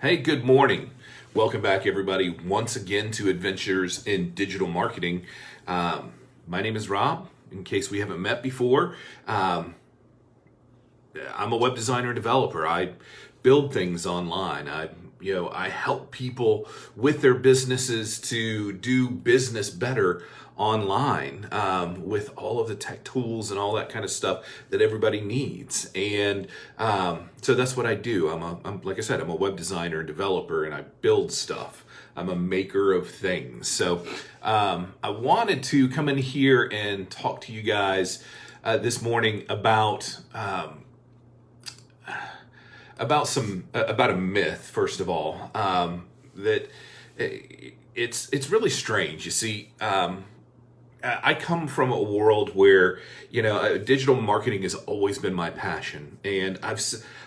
Hey, good morning. Welcome back, everybody, once again to Adventures in Digital Marketing. My name is Rob. In case we haven't met before, I'm a web designer and developer. I build things online. I help people with their businesses to do business better online with all of the tech tools and all that kind of stuff that everybody needs. And so that's what I do. I'm like I said, I'm a web designer and developer, and I build stuff. I'm a maker of things. So I wanted to come in here and talk to you guys this morning about a myth. First of all, that it's really strange. You see, I come from a world where digital marketing has always been my passion, and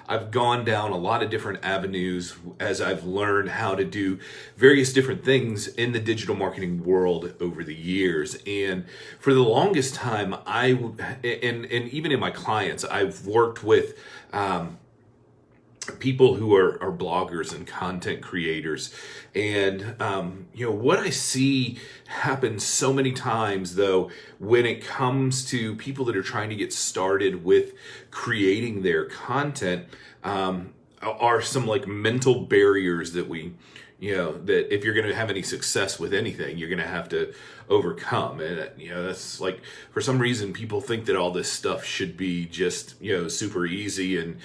I've gone down a lot of different avenues as I've learned how to do various different things in the digital marketing world over the years. And for the longest time, and even in my clients, I've worked with people who are bloggers and content creators. And what I see happen so many times, though, when it comes to people that are trying to get started with creating their content, are some like mental barriers that that if you're going to have any success with anything, you're going to have to overcome. And that's like, for some reason, people think that all this stuff should be just super easy and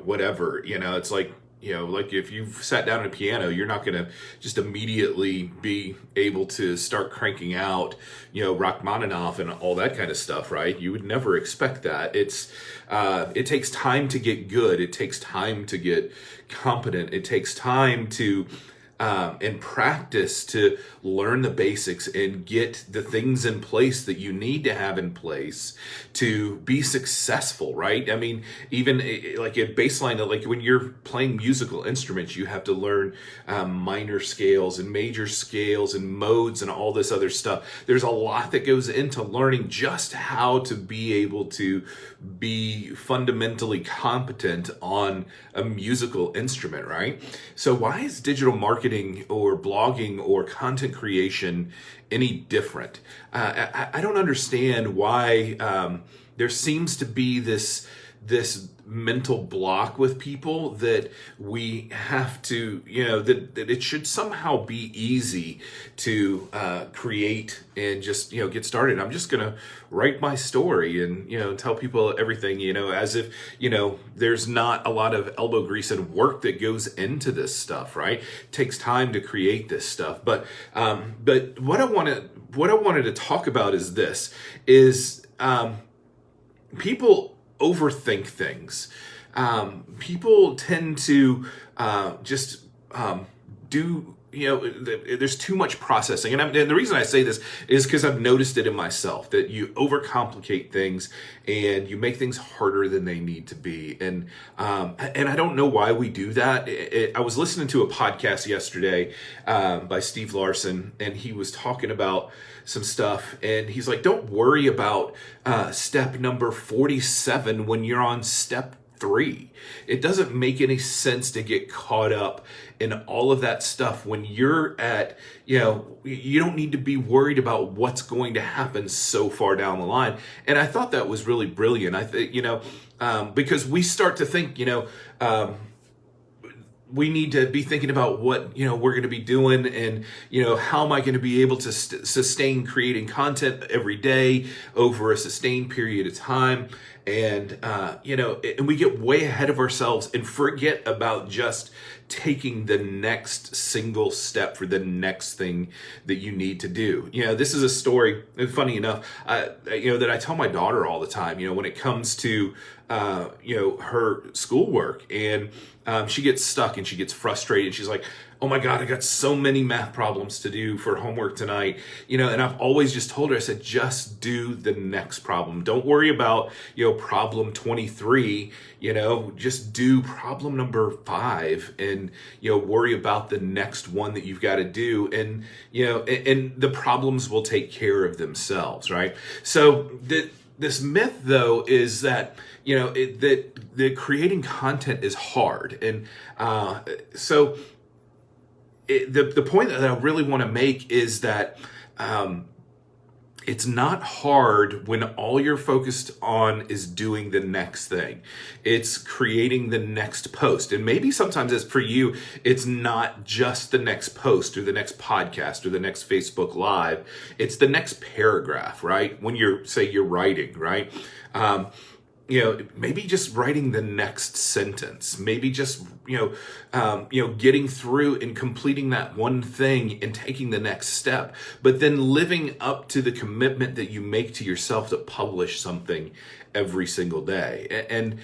whatever. It's like if you've sat down at a piano, you're not going to just immediately be able to start cranking out Rachmaninoff and all that kind of stuff, right? You would never expect that. It takes time to get good. It takes time to get competent. It takes time to and practice to learn the basics and get the things in place that you need to have in place to be successful, right? I mean, even like a baseline, like when you're playing musical instruments, you have to learn minor scales and major scales and modes and all this other stuff. There's a lot that goes into learning just how to be able to be fundamentally competent on a musical instrument, right? So why is digital marketing or blogging or content creation any different? I don't understand why there seems to be this mental block with people that we have to, that it should somehow be easy to create and just, get started. I'm just going to write my story and, tell people everything, as if, there's not a lot of elbow grease and work that goes into this stuff, right? It takes time to create this stuff. But what I wanted to talk about is this, people overthink things. People tend to just do, there's too much processing. And the reason I say this is because I've noticed it in myself, that you overcomplicate things and you make things harder than they need to be. And I don't know why we do that. I was listening to a podcast yesterday by Steve Larson, and he was talking about some stuff, and he's like, don't worry about step number 47 when you're on step 3. It doesn't make any sense to get caught up in all of that stuff when you're at, you don't need to be worried about what's going to happen so far down the line. And I thought that was really brilliant. I think, because we start to think, we need to be thinking about what we're going to be doing, and how am I going to be able to sustain creating content every day over a sustained period of time. And and we get way ahead of ourselves and forget about just taking the next single step for the next thing that you need to do. This is a story, and funny enough, that I tell my daughter all the time, when it comes to her schoolwork, and she gets stuck and she gets frustrated. She's like, oh my God, I got so many math problems to do for homework tonight. And I've always just told her, I said, just do the next problem. Don't worry about, problem 23, just do problem number 5 and, worry about the next one that you've got to do. And, and the problems will take care of themselves, right? So this myth though is that that creating content is hard, and so the point that I really want to make is that it's not hard when all you're focused on is doing the next thing. It's creating the next post. And maybe sometimes it's for you, it's not just the next post or the next podcast or the next Facebook Live. It's the next paragraph, right? When you're writing, right? Maybe just writing the next sentence, maybe just, getting through and completing that one thing and taking the next step, but then living up to the commitment that you make to yourself to publish something every single day. And,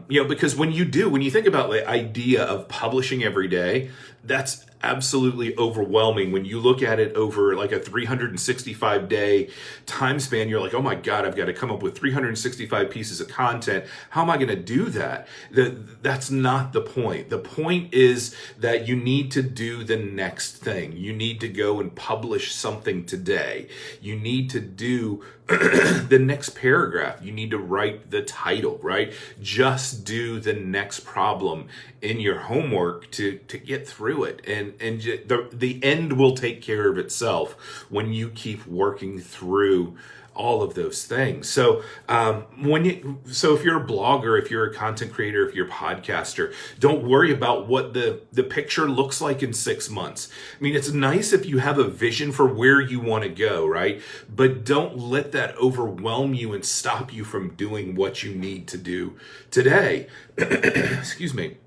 because when you think about the idea of publishing every day, that's absolutely overwhelming. When you look at it over like a 365 day time span, you're like, oh my God, I've got to come up with 365 pieces of content. How am I going to do that? That's not the point. The point is that you need to do the next thing. You need to go and publish something today. You need to do the next paragraph. You need to write the title, right? Just do the next problem in your homework to get through it. And the end will take care of itself when you keep working through all of those things. So if you're a blogger, if you're a content creator, if you're a podcaster, don't worry about what the picture looks like in 6 months. I mean, it's nice if you have a vision for where you want to go, right? But don't let that overwhelm you and stop you from doing what you need to do today. Excuse me.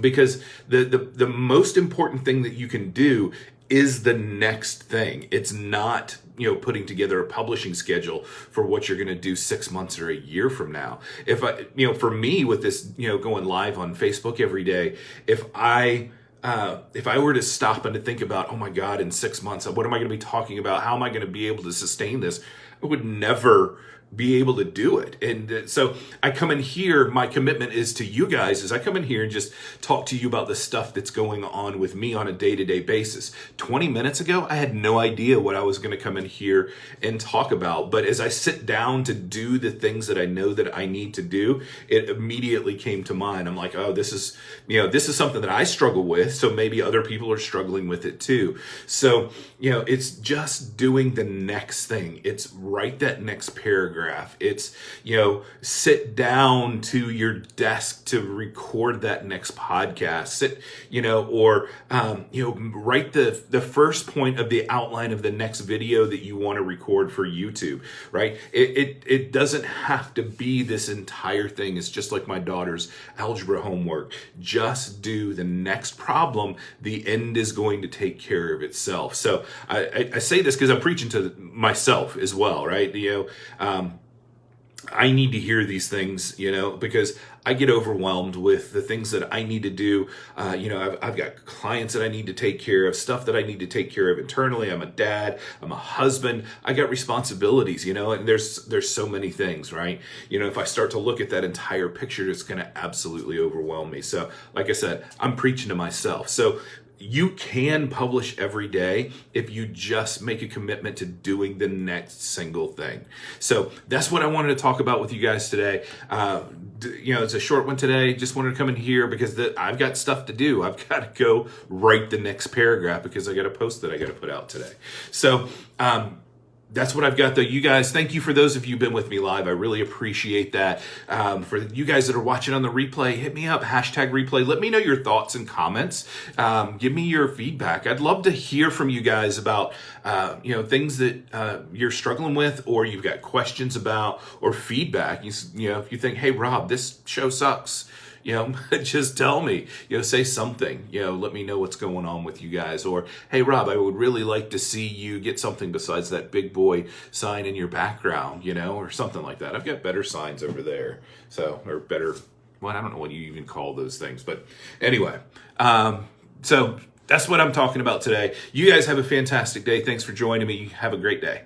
Because the most important thing that you can do is the next thing. It's not, putting together a publishing schedule for what you're going to do 6 months or a year from now. For me with this, going live on Facebook every day, if I were to stop and to think about, oh my God, in 6 months, what am I going to be talking about? How am I going to be able to sustain this? I would never be able to do it. And so I come in here, my commitment is to you guys, is I come in here and just talk to you about the stuff that's going on with me on a day-to-day basis. 20 minutes ago, I had no idea what I was going to come in here and talk about. But as I sit down to do the things that I know that I need to do, it immediately came to mind. I'm like, oh, this is something that I struggle with. So maybe other people are struggling with it too. So, it's just doing the next thing. It's write that next paragraph. It's, sit down to your desk to record that next podcast. Write the first point of the outline of the next video that you want to record for YouTube, right? It doesn't have to be this entire thing. It's just like my daughter's algebra homework. Just do the next problem. The end is going to take care of itself. So I say this because I'm preaching to myself as well, right? I need to hear these things, because I get overwhelmed with the things that I need to do. I've got clients that I need to take care of, stuff that I need to take care of internally. I'm a dad, I'm a husband. I got responsibilities, and there's so many things, right? If I start to look at that entire picture, it's going to absolutely overwhelm me. So like I said, I'm preaching to myself. So you can publish every day if you just make a commitment to doing the next single thing. So that's what I wanted to talk about with you guys today. It's a short one today. Just wanted to come in here because I've got stuff to do. I've got to go write the next paragraph because I got a post that I got to put out today. So, that's what I've got, though. You guys, thank you for those of you who've been with me live. I really appreciate that. For you guys that are watching on the replay, hit me up, #replay. Let me know your thoughts and comments. Give me your feedback. I'd love to hear from you guys about, things that you're struggling with or you've got questions about or feedback. If you think, hey, Rob, this show sucks, just tell me, say something, let me know what's going on with you guys. Or, hey, Rob, I would really like to see you get something besides that big boy sign in your background, or something like that. I've got better signs over there. Or better, I don't know what you even call those things. But anyway, so that's what I'm talking about today. You guys have a fantastic day. Thanks for joining me. Have a great day.